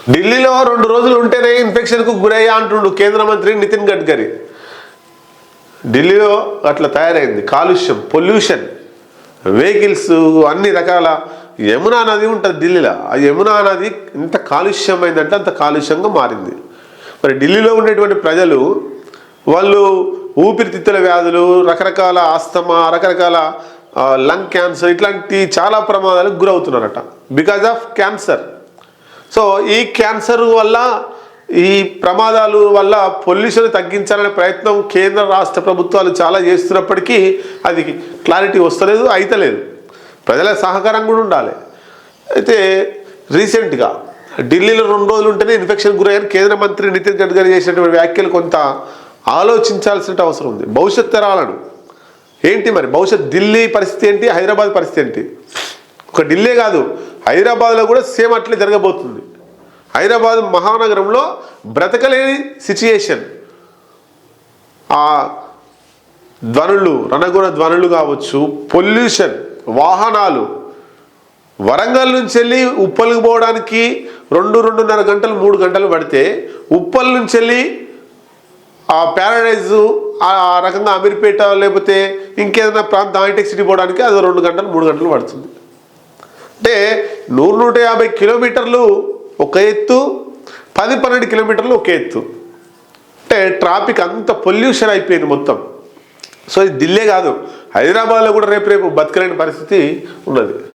ఢిల్లీలో 2 రోజులు ఉంటేనే ఇన్ఫెక్షన్కు గురయ్యా అంటుండు కేంద్ర మంత్రి నితిన్ గడ్కరీ. ఢిల్లీలో అట్లా తయారైంది. కాలుష్యం, పొల్యూషన్, వెహికల్స్, అన్ని రకాల. యమునా నది ఉంటుంది ఢిల్లీలో. ఆ యమునా నది ఎంత కాలుష్యమైందంటే అంత కాలుష్యంగా మారింది. మరి ఢిల్లీలో ఉండేటువంటి ప్రజలు వాళ్ళు ఊపిరితిత్తుల వ్యాధులు, రకరకాల ఆస్తమా, రకరకాల లంగ్ క్యాన్సర్, ఇట్లాంటి చాలా ప్రమాదాలకు గురవుతున్నారట బికాజ్ ఆఫ్ క్యాన్సర్. సో ఈ క్యాన్సర్ వల్ల, ఈ ప్రమాదాలు వల్ల పొల్యూషన్ తగ్గించాలనే ప్రయత్నం కేంద్ర రాష్ట్ర ప్రభుత్వాలు చాలా చేస్తున్నప్పటికీ అది క్లారిటీ వస్తలేదు, అయితలేదు. ప్రజల సహకారం కూడా ఉండాలి. అయితే రీసెంట్గా ఢిల్లీలో 2 రోజులు ఉంటేనే ఇన్ఫెక్షన్ గురయ్యారు కేంద్ర మంత్రి నితిన్ గడ్కరీ చేసినటువంటి వ్యాఖ్యలు కొంత ఆలోచించాల్సిన అవసరం ఉంది. భవిష్యత్ తరాలను ఏంటి మరి భవిష్యత్ ఢిల్లీ పరిస్థితి ఏంటి, హైదరాబాద్ పరిస్థితి ఏంటి? ఒక ఢిల్లీ కాదు, హైదరాబాద్లో కూడా సేమ్ అట్లే జరగబోతుంది. హైదరాబాద్ మహానగరంలో బ్రతకలేని సిచ్యుయేషన్. ఆ ధ్వనులు, రణగుణ ధ్వనులు కావచ్చు, పొల్యూషన్, వాహనాలు. వరంగల్ నుంచి వెళ్ళి ఉప్పల్కి పోవడానికి 2-2.5 గంటలు 3 గంటలు పడితే, ఉప్పల్ నుంచి వెళ్ళి ఆ ప్యారడైజు ఆ రకంగా అమీర్పేట లేకపోతే ఇంకేదైనా ప్రాంతం హైటెక్ సిటీ పోవడానికి అది 2 గంటలు 3 గంటలు పడుతుంది. అంటే 100-150 కిలోమీటర్లు ఒక ఎత్తు, 10-12 కిలోమీటర్లు ఒక ఎత్తు. అంటే ట్రాఫిక్ అంత పొల్యూషన్ అయిపోయింది మొత్తం. సో ఇది ఢిల్లీ కాదు, హైదరాబాద్లో కూడా రేపు బతకలేని పరిస్థితి ఉన్నది.